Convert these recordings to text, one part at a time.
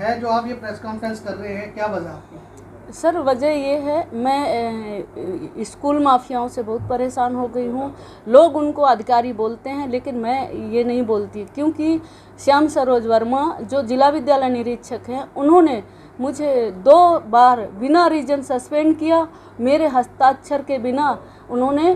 है जो आप ये प्रेस कॉन्फ्रेंस कर रहे हैं, क्या वजह आपकी? सर वजह ये है, मैं स्कूल माफियाओं से बहुत परेशान हो गई हूँ। लोग उनको अधिकारी बोलते हैं लेकिन मैं ये नहीं बोलती, क्योंकि श्याम सरोज वर्मा जो जिला विद्यालय निरीक्षक हैं उन्होंने मुझे 2 बार बिना रीजन सस्पेंड किया। मेरे हस्ताक्षर के बिना उन्होंने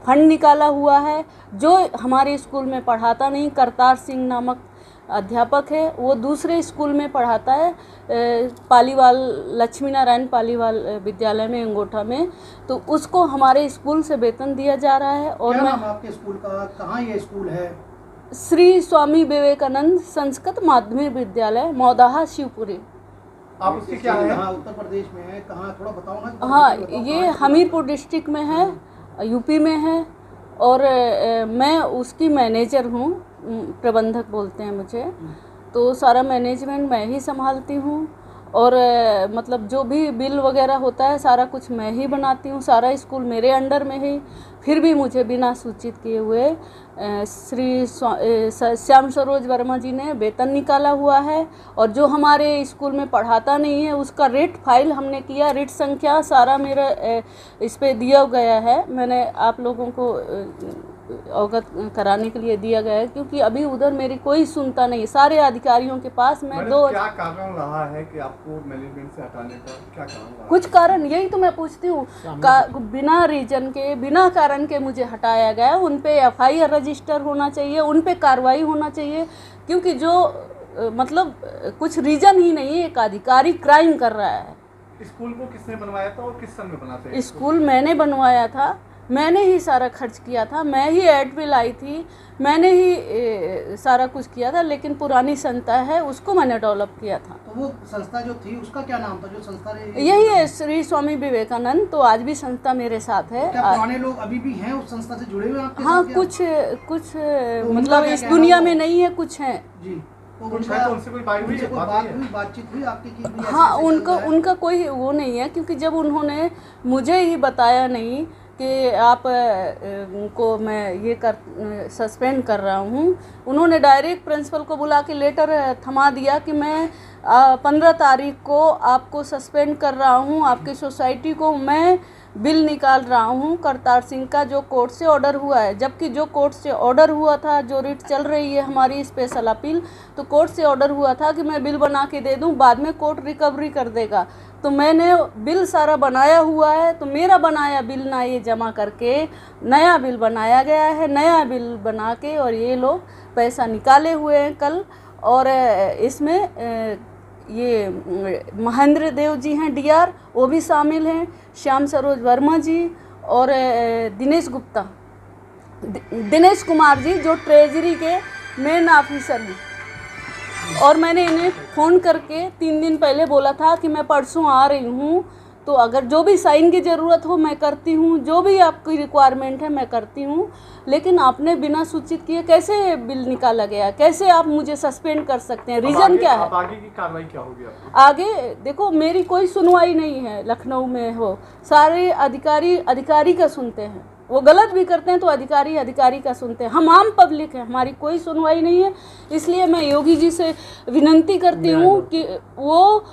फंड निकाला हुआ है। जो हमारे स्कूल में पढ़ाता नहीं, करतार सिंह नामक अध्यापक है, वो दूसरे स्कूल में पढ़ाता है, पालीवाल लक्ष्मी नारायण पालीवाल विद्यालय में अंगोठा में, तो उसको हमारे स्कूल से वेतन दिया जा रहा है। और क्या मैं नाम आपके स्कूल का, कहाँ ये स्कूल है? श्री स्वामी विवेकानंद संस्कृत माध्यमिक विद्यालय, मौदाहा, शिवपुरी। आप उसके क्या है? हाँ, उत्तर प्रदेश में है। कहाँ, थोड़ा बताओ ना। हाँ, ये हमीरपुर डिस्ट्रिक्ट में है, यूपी में है। और मैं उसकी मैनेजर हूँ, प्रबंधक बोलते हैं मुझे। तो सारा मैनेजमेंट मैं ही संभालती हूँ। और मतलब जो भी बिल वगैरह होता है सारा कुछ मैं ही बनाती हूँ। सारा स्कूल मेरे अंडर में ही। फिर भी मुझे बिना सूचित किए हुए श्री श्याम सरोज वर्मा जी ने वेतन निकाला हुआ है। और जो हमारे स्कूल में पढ़ाता नहीं है उसका रेट फाइल हमने किया, रेट संख्या सारा मेरा इस पे दिया गया है। मैंने आप लोगों को अवगत कराने के लिए दिया गया है, क्योंकि अभी उधर मेरी कोई सुनता नहीं। सारे अधिकारियों के पास मैं क्या कारण रहा है कि आपको मैनेजमेंट से हटाने का क्या कारण रहा? कुछ कारण, यही तो मैं पूछती हूँ। बिना रीजन के, बिना कारण के मुझे हटाया गया। उन पे FIR रजिस्टर होना चाहिए, उन पे कार्रवाई होना चाहिए, क्योंकि जो मतलब कुछ रीजन ही नहीं है, एक अधिकारी क्राइम कर रहा है। स्कूल को किसने बनवाया था और किस सन में बनाते हैं? स्कूल मैंने बनवाया था, मैंने ही सारा खर्च किया था, मैं ही एड बिल आई थी, मैंने ही सारा कुछ किया था। लेकिन पुरानी संस्था है उसको मैंने डेवलप किया था। तो वो संस्था जो थी उसका क्या नाम था, जो संस्था यही है, श्री स्वामी विवेकानंद। तो आज भी संस्था मेरे साथ है। क्या पुराने लोग अभी भी हैं उस संस्था से जुड़े हुए आपके हाँ, साथ? कुछ मतलब इस दुनिया में नहीं है, कुछ है जी। तो कुछ है, तो उनसे कोई बातचीत हुई आपकी की? हाँ, उनका कोई वो नहीं है, क्योंकि जब उन्होंने मुझे ही बताया नहीं कि आप को मैं ये सस्पेंड कर रहा हूँ, उन्होंने डायरेक्ट प्रिंसिपल को बुला के लेटर थमा दिया कि मैं 15 तारीख को आपको सस्पेंड कर रहा हूँ। आपकी सोसाइटी को मैं बिल निकाल रहा हूँ करतार सिंह का, जो कोर्ट से ऑर्डर हुआ है। जबकि जो कोर्ट से ऑर्डर हुआ था, जो रिट चल रही है हमारी स्पेशल अपील, तो कोर्ट से ऑर्डर हुआ था कि मैं बिल बना के दे दूँ, बाद में कोर्ट रिकवरी कर देगा। तो मैंने बिल सारा बनाया हुआ है, तो मेरा बनाया बिल ना ये जमा करके नया बिल बनाया गया है। नया बिल बना के और ये लोग पैसा निकाले हुए हैं कल। और इसमें ये महेंद्र देव जी हैं DR, वो भी शामिल हैं, श्याम सरोज वर्मा जी और दिनेश कुमार जी जो ट्रेजरी के मेन ऑफिसर हैं। और मैंने इन्हें फ़ोन करके 3 दिन पहले बोला था कि मैं परसों आ रही हूँ, तो अगर जो भी साइन की ज़रूरत हो मैं करती हूँ, जो भी आपकी रिक्वायरमेंट है मैं करती हूँ। लेकिन आपने बिना सूचित किए कैसे बिल निकाला गया, कैसे आप मुझे सस्पेंड कर सकते हैं? रीज़न क्या है? आगे की कार्रवाई क्या होगी आपकी? आगे देखो, मेरी कोई सुनवाई नहीं है। लखनऊ में हो, सारे अधिकारी का सुनते हैं। वो गलत भी करते हैं तो अधिकारी का सुनते हैं। हम आम पब्लिक हैं, हमारी कोई सुनवाई नहीं है। इसलिए मैं योगी जी से विनती करती हूँ कि वो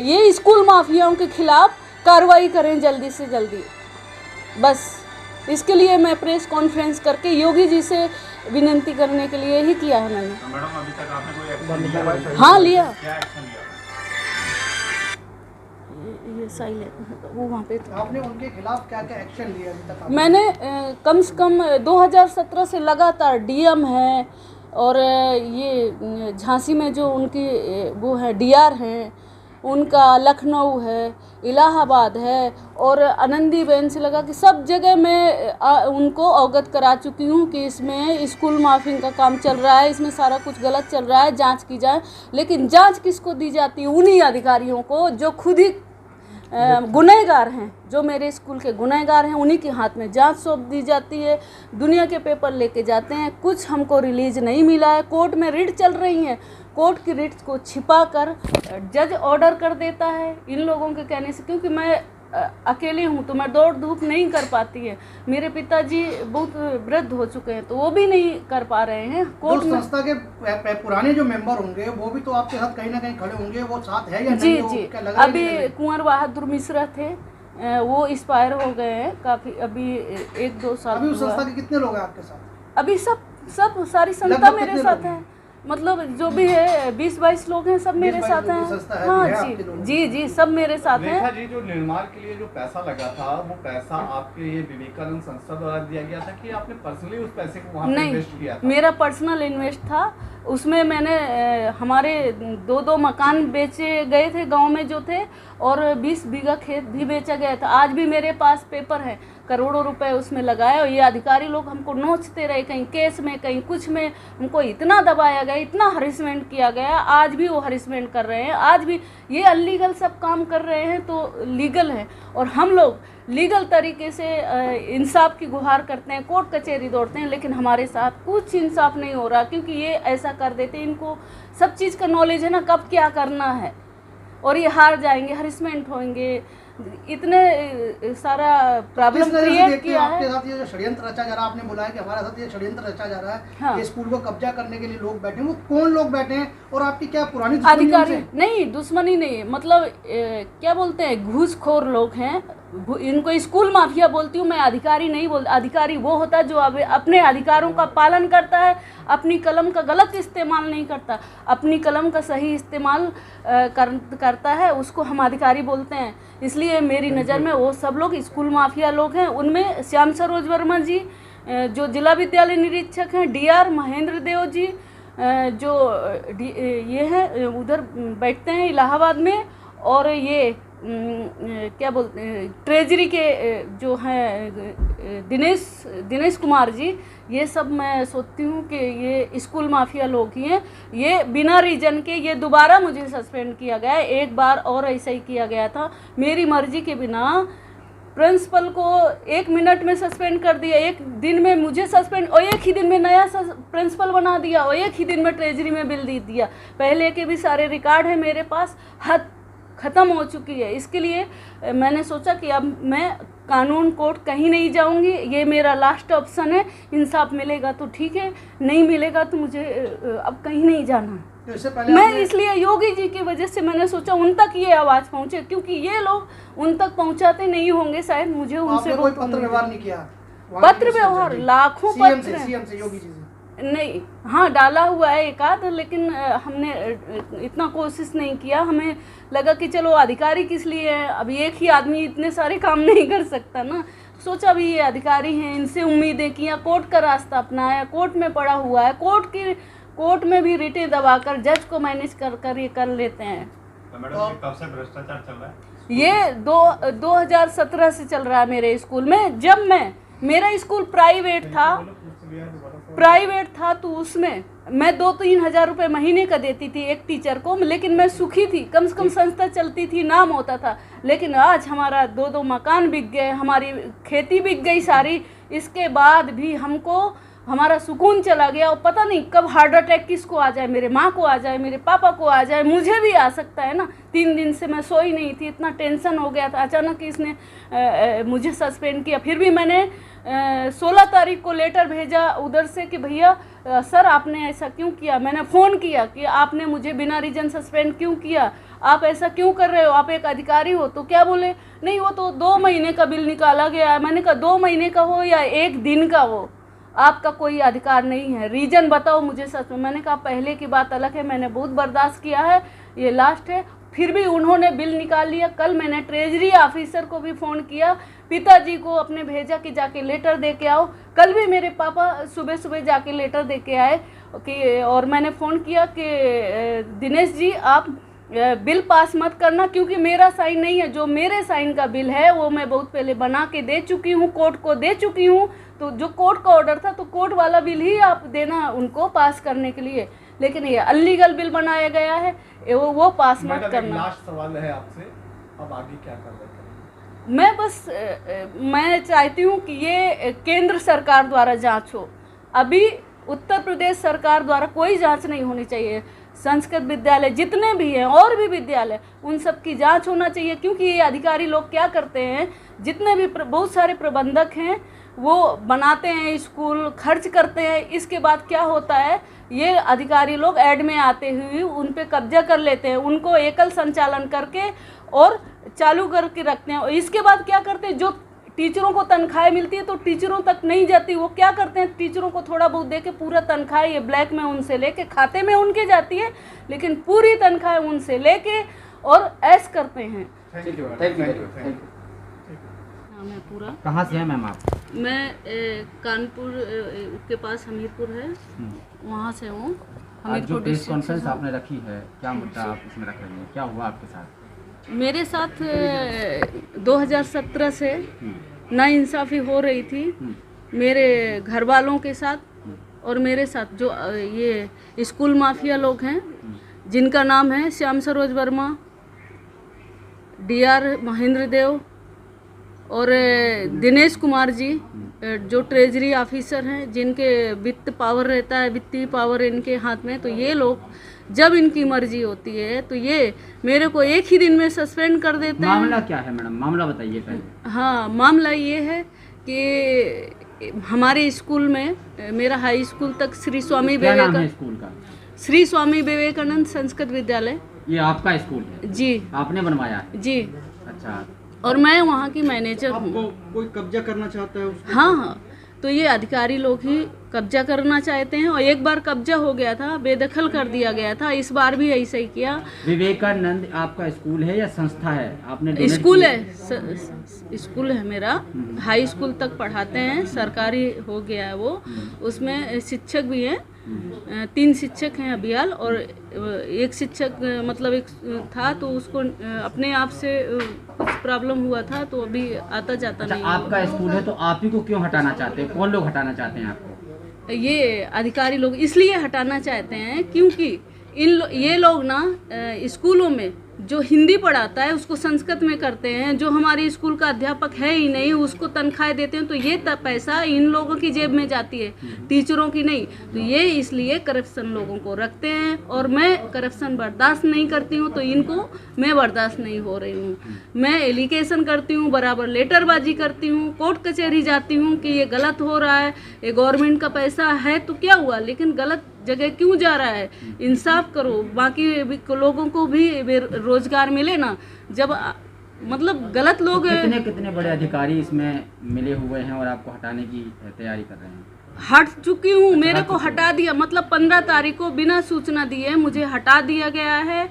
ये स्कूल माफियाओं के खिलाफ कार्रवाई करें जल्दी से जल्दी। बस इसके लिए मैं प्रेस कॉन्फ्रेंस करके योगी जी से विनती करने के लिए ही किया है मैंने। मैडम, अभी तक आपने कोई एक्शन लिया? हाँ, लिया। क्या एक्शन लिया? ये साइलेंट वो वहाँ पे आपने उनके खिलाफ क्या क्या एक्शन लिया अभी तक? मैंने कम से कम 2017 से लगातार DM है, और ये झांसी में जो उनकी वो है DR हैं उनका, लखनऊ है, इलाहाबाद है, और आनंदी बेन से लगा कि सब जगह मैं उनको अवगत करा चुकी हूँ कि इसमें स्कूल माफिंग का काम चल रहा है, इसमें सारा कुछ गलत चल रहा है, जांच की जाए। लेकिन जांच किसको दी जाती है? उन्हीं अधिकारियों को जो खुद ही गुनहगार हैं, जो मेरे स्कूल के गुनहगार हैं, उन्हीं के हाथ में जांच सौंप दी जाती है। दुनिया के पेपर लेके जाते हैं, कुछ हमको रिलीज नहीं मिला है। कोर्ट में रिट चल रही है, कोर्ट की रिट को छिपा कर जज ऑर्डर कर देता है इन लोगों के कहने से। क्योंकि मैं अकेली हूँ तो मैं दौड़ धूप नहीं कर पाती है। मेरे पिताजी बहुत वृद्ध हो चुके हैं तो वो भी नहीं कर पा रहे हैं। कोर्ट में संस्था के पुराने जो मेंबर होंगे वो भी तो आपके साथ कहीं ना कहीं खड़े होंगे, वो साथ है या जी नहीं? जी, क्या लगा अभी कुंवर बहादुर मिश्रा थे, वो एक्सपायर हो गए हैं काफ़ी, अभी 1-2 साल अभी उस हुआ। संस्था के कितने लोग हैं आपके साथ? अभी सब सारी संस्था लगभग मेरे कितने साथ लोग है, हैं? मतलब जो भी है 20-22 लोग हैं, सब मेरे 20-22 साथ लोगों की संस्था हैं। है, हाँ है जी आपके लोगों की? जी जी, सब मेरे साथ रेखा हैं। जी, जो निर्माण के लिए जो पैसा लगा था वो पैसा आपके ये विवेकानंद संस्था द्वारा दिया गया था कि आपने पर्सनली उस पैसे को वहाँ पे नहीं, इन्वेस्ट किया था? मेरा पर्सनल इन्वेस्ट था। उसमें मैंने हमारे 2-2 मकान बेचे गए थे गांव में जो थे, और 20 बीघा खेत भी बेचा गया था। आज भी मेरे पास पेपर है, करोड़ों रुपए उसमें लगाए, और ये अधिकारी लोग हमको नोचते रहे, कहीं केस में कहीं कुछ में। हमको इतना दबाया गया, इतना हरिसमेंट किया गया, आज भी वो हरिसमेंट कर रहे हैं। आज भी ये अनलीगल सब काम कर रहे हैं तो लीगल है, और हम लोग लीगल तरीके से इंसाफ की गुहार करते हैं, कोर्ट कचहरी दौड़ते हैं, लेकिन हमारे साथ कुछ इंसाफ नहीं हो रहा, क्योंकि ये ऐसा कर देते हैं। इनको सब चीज़ का नॉलेज है ना, कब क्या करना है, और ये हार जाएंगे, हरिसमेंट होंगे। इतने सारा प्रॉब्लम क्रिएट किया है। आपके साथ ये जो षड्यंत्र रचा जा रहा है, आपने बोला है कि हमारे साथ ये षड्यंत्र रचा जा रहा है, हाँ। ये स्कूल को कब्जा करने के लिए लोग बैठे हैं, वो कौन लोग बैठे हैं और आपकी क्या पुरानी दुश्मनी अधिकारी उनसे? नहीं, दुश्मनी नहीं, मतलब क्या बोलते हैं, घूसखोर लोग हैं। इनको स्कूल माफिया बोलती हूँ मैं, अधिकारी नहीं बोलती। अधिकारी वो होता है जो अपने अधिकारों का पालन करता है, अपनी कलम का गलत इस्तेमाल नहीं करता, अपनी कलम का सही इस्तेमाल करता है, उसको हम अधिकारी बोलते हैं। इसलिए मेरी नज़र में वो सब लोग स्कूल माफिया लोग हैं। उनमें श्याम सरोज वर्मा जी जो जिला विद्यालय निरीक्षक हैं, DR महेंद्र देव जी जो ये हैं उधर बैठते हैं इलाहाबाद में, और ये क्या बोलते हैं ट्रेजरी के जो हैं दिनेश कुमार जी, ये सब मैं सोचती हूँ कि ये स्कूल माफिया लोग ही हैं। ये बिना रीजन के ये दोबारा मुझे सस्पेंड किया गया है, एक बार और ऐसा ही किया गया था मेरी मर्जी के बिना। प्रिंसिपल को 1 मिनट में सस्पेंड कर दिया, 1 दिन में मुझे सस्पेंड, और 1 ही दिन में नया प्रिंसिपल बना दिया, और 1 ही दिन में ट्रेजरी में बिल दे दिया। पहले के भी सारे रिकॉर्ड है मेरे पास, हद ख़त्म हो चुकी है। इसके लिए मैंने सोचा कि अब मैं कानून कोर्ट कहीं नहीं जाऊंगी, ये मेरा लास्ट ऑप्शन है। इंसाफ मिलेगा तो ठीक है, नहीं मिलेगा तो मुझे अब कहीं नहीं जाना। तो इससे पहले मैं इसलिए योगी जी की वजह से मैंने सोचा उन तक ये आवाज़ पहुंचे, क्योंकि ये लोग उन तक पहुंचाते नहीं होंगे शायद, मुझे उनसे कोई पत्र व्यवहार नहीं किया? पत्र व्यवहार लाखों पत्र, सीएम से, योगी जी से नहीं, हाँ डाला हुआ है एक आध, लेकिन हमने इतना कोशिश नहीं किया। हमें लगा कि चलो अधिकारी किस लिए है, अभी एक ही आदमी इतने सारे काम नहीं कर सकता ना। सोचा अभी ये अधिकारी हैं, इनसे उम्मीदें किया, कोर्ट का रास्ता अपनाया, कोर्ट में पड़ा हुआ है, कोर्ट में भी रिटें दबाकर जज को मैनेज कर ये कर लेते हैं। तो मैडम ये कब से भ्रष्टाचार चल रहा है? ये 2017 से चल रहा है मेरे स्कूल में। जब मेरा स्कूल प्राइवेट था तो उसमें मैं 2-3 हज़ार रुपये महीने का देती थी एक टीचर को, लेकिन मैं सुखी थी, कम से कम संस्था चलती थी, नाम होता था। लेकिन आज हमारा 2-2 मकान बिक गए, हमारी खेती बिक गई सारी, इसके बाद भी हमको हमारा सुकून चला गया। और पता नहीं कब हार्ट अटैक किसको आ जाए, मेरे माँ को आ जाए, मेरे पापा को आ जाए, मुझे भी आ सकता है ना। 3 दिन से मैं सोई नहीं थी, इतना टेंशन हो गया था। अचानक इसने मुझे सस्पेंड किया। फिर भी मैंने 16 तारीख को लेटर भेजा उधर से कि भैया सर आपने ऐसा क्यों किया। मैंने फ़ोन किया कि आपने मुझे बिना रीजन सस्पेंड क्यों किया, आप ऐसा क्यों कर रहे हो, आप एक अधिकारी हो। तो क्या बोले, नहीं वो तो 2 महीने का बिल निकाला गया है। मैंने कहा 2 महीने का हो या 1 दिन का हो, आपका कोई अधिकार नहीं है, रीजन बताओ मुझे सच में। मैंने कहा पहले की बात अलग है, मैंने बहुत बर्दाश्त किया है, ये लास्ट है। फिर भी उन्होंने बिल निकाल लिया। कल मैंने ट्रेजरी ऑफिसर को भी फ़ोन किया, पिताजी को अपने भेजा कि जाके लेटर दे के आओ। कल भी मेरे पापा सुबह सुबह जाके लेटर दे के आए कि, और मैंने फ़ोन किया कि दिनेश जी आप बिल पास मत करना, क्योंकि मेरा साइन नहीं है। जो मेरे साइन का बिल है वो मैं बहुत पहले बना के दे चुकी हूँ, कोर्ट को दे चुकी हूँ। तो जो कोर्ट का ऑर्डर था तो कोर्ट वाला बिल ही आप देना उनको पास करने के लिए, लेकिन ये अनलीगल बिल बनाया गया है, वो पास मत करना। लास्ट सवाल है आपसे, अब आगे क्या कर रहे हैं? मैं चाहती हूँ कि ये केंद्र सरकार द्वारा जांच हो। अभी उत्तर प्रदेश सरकार द्वारा कोई जांच नहीं होनी चाहिए। संस्कृत विद्यालय जितने भी हैं और भी विद्यालय, उन सब की जांच होना चाहिए। क्योंकि ये अधिकारी लोग क्या करते हैं, जितने भी बहुत सारे प्रबंधक हैं वो बनाते हैं स्कूल, खर्च करते हैं, इसके बाद क्या होता है, ये अधिकारी लोग ऐड में आते हुए उन पे कब्जा कर लेते हैं, उनको एकल संचालन करके और चालू करके रखते हैं। और इसके बाद क्या करते हैं, जो टीचरों को तनख्वाहें मिलती है तो टीचरों तक नहीं जाती, वो क्या करते हैं, टीचरों को थोड़ा बहुत दे के पूरा तनख्वाह ये ब्लैक में उनसे लेके खाते में उनके जाती है, लेकिन पूरी तनख्वाह उनसे लेके और ऐश करते हैं। Thank you. नाम है पूरा। कहाँ से हैं मैम आप? मैं कानपुर के पास हमीरपुर है, वहाँ से हूँ। आज जो प्रेस कॉन्फ्रेंस आपने रखी है, क्या मुद्दा आप इसमें रख रही हैं, क्या हुआ आपके साथ? मेरे साथ 2017 से नाइंसाफ़ी हो रही थी मेरे घर वालों के साथ और मेरे साथ, जो ये स्कूल माफिया लोग हैं जिनका नाम है श्याम सरोज वर्मा, DR महेंद्र देव और दिनेश कुमार जी, जो ट्रेजरी ऑफिसर हैं, जिनके वित्त पावर रहता है, वित्तीय पावर इनके हाथ में। तो ये लोग जब इनकी मर्जी होती है तो ये मेरे को एक ही दिन में सस्पेंड कर देते हैं। मामला क्या है मैडम, मामला बताइए पहले। हाँ, मामला ये है कि हमारे स्कूल में, मेरा हाई स्कूल तक श्री स्वामी क्या नाम है विवेकानंद, स्कूल का? श्री स्वामी विवेकानंद संस्कृत विद्यालय। ये आपका स्कूल है? जी, आपने बनवाया है? जी। अच्छा, और मैं वहाँ की मैनेजर हूँ। कोई कब्जा करना चाहता है उसको? हाँ हाँ, तो ये अधिकारी लोग ही कब्जा करना चाहते हैं, और एक बार कब्जा हो गया था, बेदखल कर दिया गया था, इस बार भी ऐसा ही किया। विवेकानंद आपका स्कूल है या संस्था है? आपने donate स्कूल किया? है, स्कूल है मेरा, हाई स्कूल तक पढ़ाते हैं, सरकारी हो गया है वो। उसमें शिक्षक भी हैं, 3 शिक्षक हैं अभी हाल, और एक शिक्षक मतलब एक था तो उसको अपने आप से कुछ प्रॉब्लम हुआ था तो अभी आता जाता अच्छा, नहीं। आपका स्कूल है तो आप ही को क्यों हटाना चाहते हैं? कौन लोग हटाना चाहते हैं आपको? ये अधिकारी लोग इसलिए हटाना चाहते हैं क्योंकि ये लोग ना स्कूलों में जो हिंदी पढ़ाता है उसको संस्कृत में करते हैं, जो हमारे स्कूल का अध्यापक है ही नहीं उसको तनख्वाहें देते हैं, तो ये पैसा इन लोगों की जेब में जाती है, टीचरों की नहीं। तो ये इसलिए करप्शन लोगों को रखते हैं, और मैं करप्शन बर्दाश्त नहीं करती हूँ, तो इनको मैं बर्दाश्त नहीं हो रही हूँ। मैं एलिगेशन करती हूँ, बराबर लेटरबाजी करती हूँ, कोर्ट कचहरी जाती हूँ कि ये गलत हो रहा है, ये गवर्नमेंट का पैसा है तो क्या हुआ, लेकिन गलत जगह क्यों जा रहा है, इंसाफ करो, बाकी लोगों को भी रोजगार मिले ना। जब मतलब गलत लोग कितने कितने बड़े अधिकारी इसमें मिले हुए हैं और आपको हटाने की तैयारी कर रहे हैं? हट चुकी हूँ, मेरे को हटा दिया, मतलब 15 तारीख को बिना सूचना दिए मुझे हटा दिया गया है,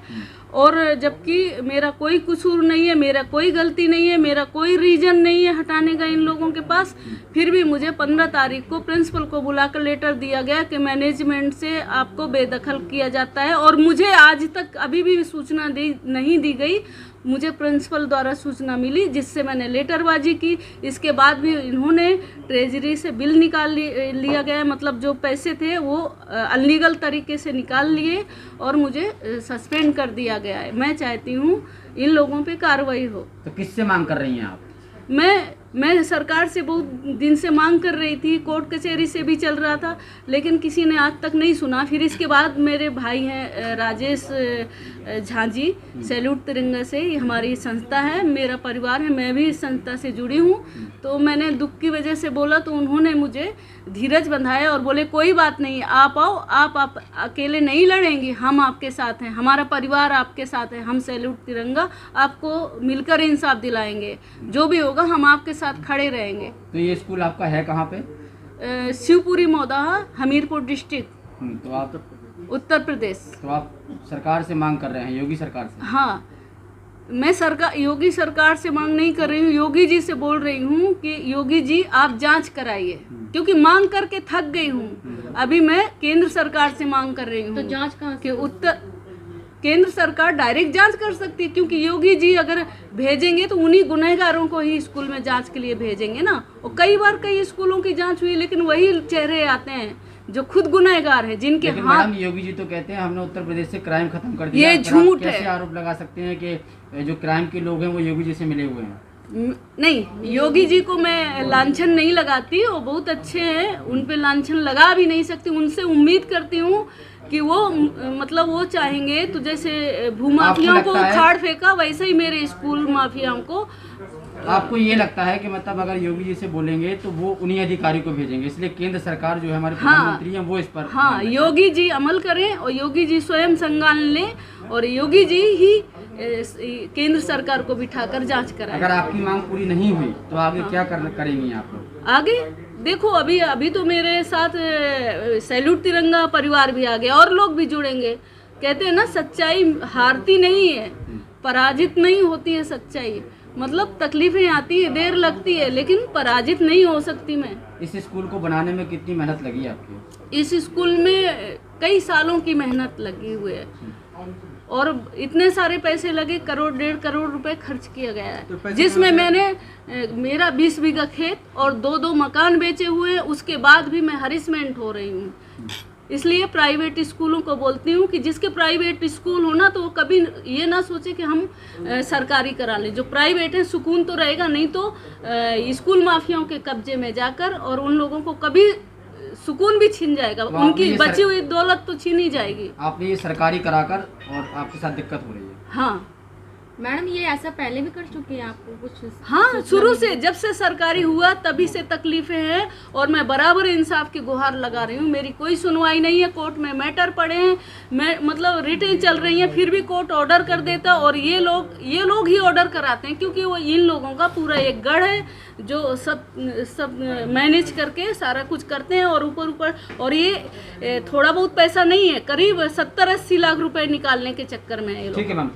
और जबकि मेरा कोई कसूर नहीं है, मेरा कोई गलती नहीं है, मेरा कोई रीजन नहीं है हटाने का इन लोगों के पास। फिर भी मुझे 15 तारीख को प्रिंसिपल को बुलाकर लेटर दिया गया कि मैनेजमेंट से आपको बेदखल किया जाता है, और मुझे आज तक अभी भी सूचना नहीं दी गई। मुझे प्रिंसिपल द्वारा सूचना मिली जिससे मैंने लेटरबाजी की। इसके बाद भी इन्होंने ट्रेजरी से बिल निकाल लिया गया, मतलब जो पैसे थे वो अनलीगल तरीके से निकाल लिए और मुझे सस्पेंड कर दिया गया है। मैं चाहती हूँ इन लोगों पे कार्रवाई हो। तो किससे मांग कर रही हैं आप? मैं सरकार से बहुत दिन से मांग कर रही थी, कोर्ट कचहरी से भी चल रहा था, लेकिन किसी ने आज तक नहीं सुना। फिर इसके बाद मेरे भाई हैं राजेश झा जी, सैल्यूट तिरंगा से, ये हमारी संस्था है, मेरा परिवार है, मैं भी इस संस्था से जुड़ी हूँ। तो मैंने दुख की वजह से बोला तो उन्होंने मुझे धीरज बंधाया और बोले कोई बात नहीं, आप आओ, आप अकेले नहीं लड़ेंगे, हम आपके साथ हैं, हमारा परिवार आपके साथ है, हम सैल्यूट तिरंगा आपको मिलकर इंसाफ दिलाएंगे, जो भी होगा हम आपके साथ खड़े रहेंगे। तो ये स्कूल आपका है कहाँ पे? शिवपुरी मौदाहा, हमीरपुर डिस्ट्रिक्ट, तो आप उत्तर प्रदेश। तो आप सरकार से मांग कर रहे हैं, योगी सरकार से? हाँ, मैं योगी सरकार से मांग नहीं कर रही हूँ, योगी जी से बोल रही हूँ कि योगी जी आप जांच कराइए, क्योंकि मांग करके थक गई हूँ। अभी मैं केंद्र सरकार से मांग कर रही हूँ। तो जांच कहाँ से? केंद्र सरकार डायरेक्ट जांच कर सकती है, क्योंकि योगी जी अगर भेजेंगे तो उन्हीं गुनहगारों को ही स्कूल में जांच के लिए भेजेंगे ना। और कई बार कई स्कूलों की जांच हुई, लेकिन वही चेहरे आते हैं जो खुद गुनहगार हैं, जिनके हाथ। मैडम, योगी जी तो कहते हैं हमने उत्तर प्रदेश से क्राइम खत्म कर दिया। ये झूठ है। कैसे आरोप लगा सकते हैं कि जो क्राइम के लोग हैं वो योगी जी से मिले हुए हैं? नहीं, योगी जी को मैं लांछन नहीं लगाती, वो बहुत अच्छे हैं, उन पे लांछन लगा भी नहीं सकती। उनसे उम्मीद करती हूँ कि वो मतलब वो चाहेंगे तो जैसे भूमाफियाओं को उखाड़ फेंका वैसे ही मेरे स्कूल माफियाओं को। आपको ये लगता है कि मतलब अगर योगी जी से बोलेंगे तो वो उन्हीं अधिकारी को भेजेंगे, इसलिए केंद्र सरकार जो है हमारे प्रधानमंत्री हैं वो इस पर हाँ, योगी जी अमल करें और योगी जी स्वयं संज्ञान लें और योगी जी ही केंद्र सरकार को बिठाकर जांच कराएं। अगर आपकी मांग पूरी नहीं हुई तो आगे क्या करेंगी आप लोग? आगे देखो, अभी तो मेरे साथ सैल्यूट तिरंगा परिवार भी आ गया और लोग भी जुड़ेंगे। कहते हैं ना, सच्चाई हारती नहीं है, पराजित नहीं होती है सच्चाई। मतलब तकलीफें आती है, देर लगती है, लेकिन पराजित नहीं हो सकती मैं। इस स्कूल को बनाने में कितनी मेहनत लगी आपकी? इस स्कूल में कई सालों की मेहनत लगी हुई है और इतने सारे पैसे लगे, 1.5 करोड़ रुपए खर्च किया गया है, जिसमें मैंने मेरा 20 बीघा खेत और 2 मकान बेचे हुए हैं। उसके बाद भी मैं हरिसमेंट हो रही हूँ। इसलिए प्राइवेट स्कूलों को बोलती हूँ कि जिसके प्राइवेट स्कूल हो ना, तो वो कभी ये ना सोचे कि हम सरकारी करा लें। जो प्राइवेट है सुकून तो रहेगा, नहीं तो स्कूल माफियाओं के कब्जे में जाकर और उन लोगों को कभी सुकून भी छीन जाएगा, तो उनकी बची हुई दौलत तो छीनी जाएगी। आपने ये सरकारी कराकर और आपके साथ दिक्कत हो रही है? हाँ मैडम, ये ऐसा पहले भी कर चुकी है आपको कुछ? हाँ, शुरू से जब से सरकारी हुआ तभी से तकलीफें हैं और मैं बराबर इंसाफ की गुहार लगा रही हूँ। मेरी कोई सुनवाई नहीं है, कोर्ट में मैटर पड़े हैं, मैं मतलब रिटें चल रही हैं, फिर भी कोर्ट ऑर्डर कर देता और ये लोग ही ऑर्डर कराते हैं, क्योंकि वो इन लोगों का पूरा एक गढ़ है जो सब मैनेज करके सारा कुछ करते हैं। और ऊपर और ये थोड़ा बहुत पैसा नहीं है, करीब 70-80 लाख रुपए निकालने के चक्कर में है ये लोग। ठीक है मैम।